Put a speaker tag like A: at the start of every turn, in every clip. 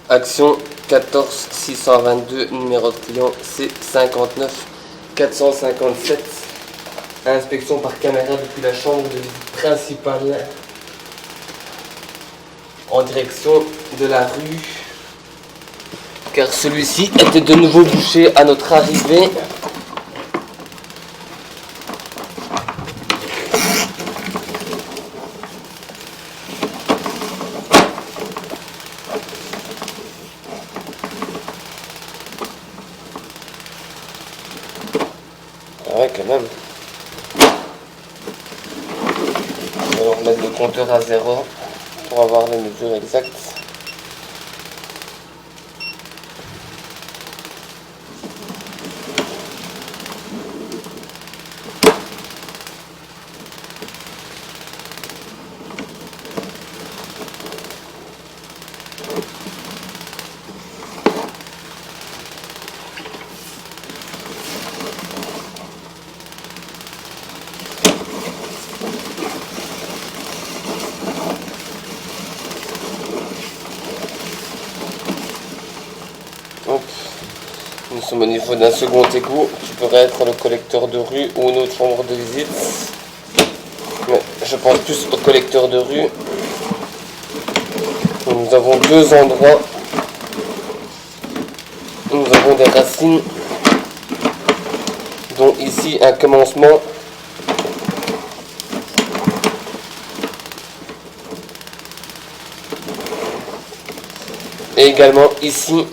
A: Action 14 622, numéro de client C59 457. Inspection par caméra depuis la chambre de visite principale en direction de la rue, car celui-ci était de nouveau bouché à notre arrivée. Ouais, quand même. On va remettre le compteur à 0 pour avoir les mesures exactes. Hop. Nous sommes au niveau d'un second égout qui pourrait être le collecteur de rue ou une autre chambre de visite. Mais je pense plus au collecteur de rue. Nous avons deux endroits où nous avons des racines, dont ici un commencement. Et également ici.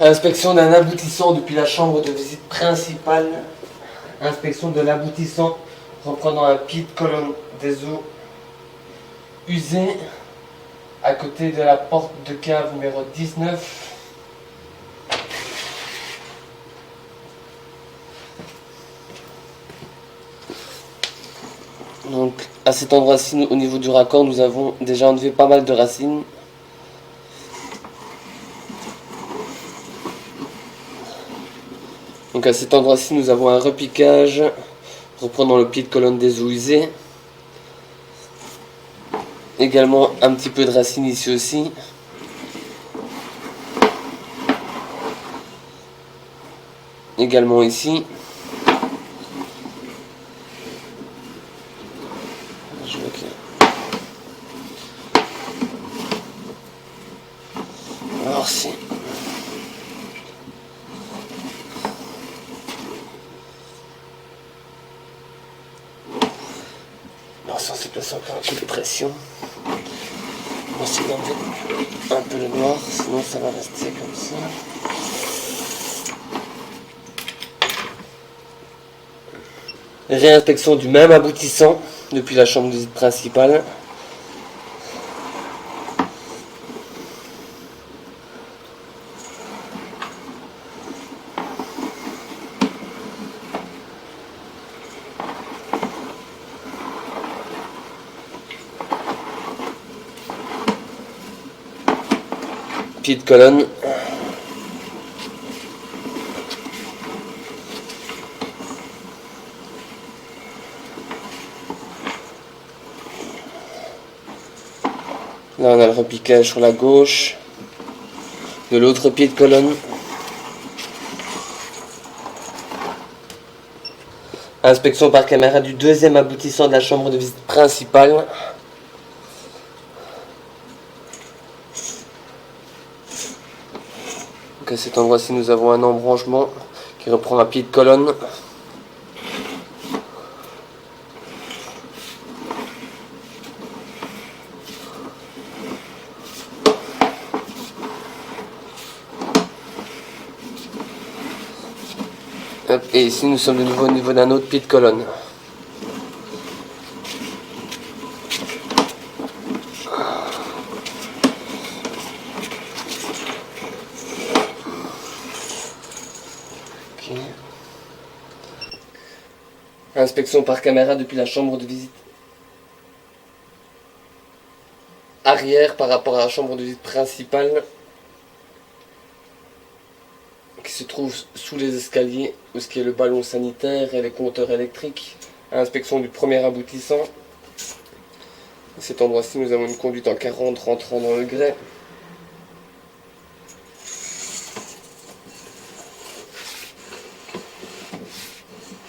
A: Inspection d'un aboutissant depuis la chambre de visite principale. Inspection de l'aboutissant reprenant un pied de colonne des eaux usées à côté de la porte de cave numéro 19. Donc à cet endroit-ci, au niveau du raccord, nous avons déjà enlevé pas mal de racines. Donc à cet endroit-ci, nous avons un repiquage reprenant le pied de colonne des eaux usées. Également un petit peu de racines ici aussi. Également ici. Je vois que... Alors si... Non, ça s'est placé encore un coup de pression. On va essayer d'enlever un peu le noir, sinon ça va rester comme ça. Réinspection du même aboutissant depuis la chambre de visite principale. Pied de colonne. Là on a le repiquage sur la gauche de l'autre pied de colonne. Inspection par caméra du deuxième aboutissant de la chambre de visite principale. Donc à cet endroit-ci, nous avons un embranchement qui reprend un pied de colonne. Hop, et ici, nous sommes de nouveau au niveau d'un autre pied de colonne. Okay. Inspection par caméra depuis la chambre de visite arrière par rapport à la chambre de visite principale, qui qui se trouve sous les escaliers, où ce qui est le ballon sanitaire et les compteurs électriques. Inspection du premier aboutissant. À cet endroit-ci, nous avons une conduite en 40 rentrant dans le grès.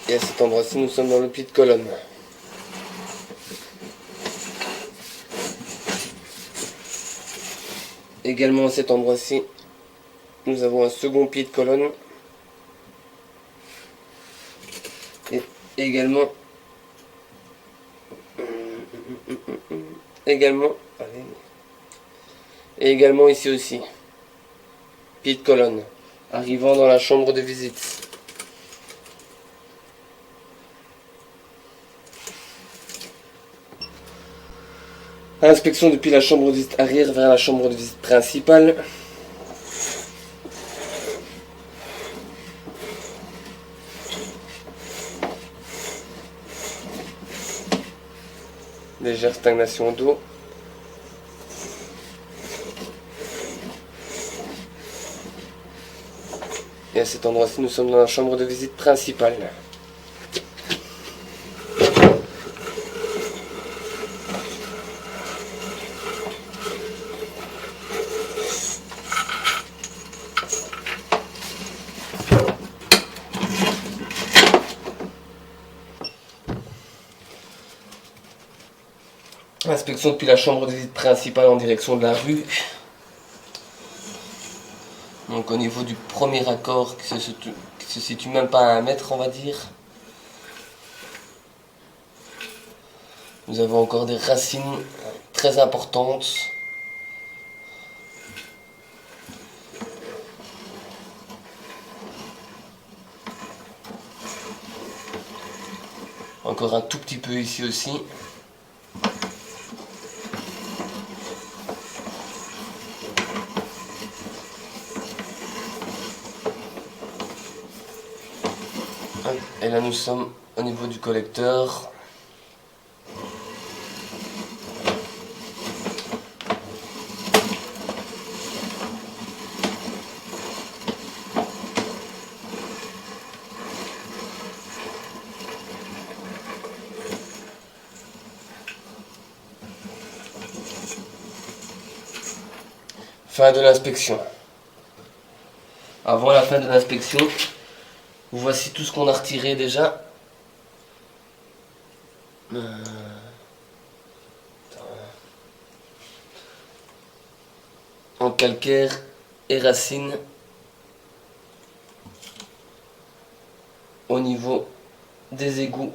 A: Et à cet endroit-ci, nous sommes dans le pied de colonne. Également à cet endroit-ci, nous avons un second pied de colonne. Et également ici aussi, pied de colonne, arrivant dans la chambre de visite. Inspection depuis la chambre de visite arrière vers la chambre de visite principale. Légère stagnation d'eau. Et à cet endroit-ci, nous sommes dans la chambre de visite principale. Inspection depuis la chambre de visite principale en direction de la rue. Donc au niveau du premier accord qui se situe même pas à 1 mètre, on va dire. Nous avons encore des racines très importantes. Encore un tout petit peu ici aussi. Et là nous sommes au niveau du collecteur. Fin de l'inspection. Avant la fin de l'inspection, voici tout ce qu'on a retiré déjà. En calcaire et racines au niveau des égouts.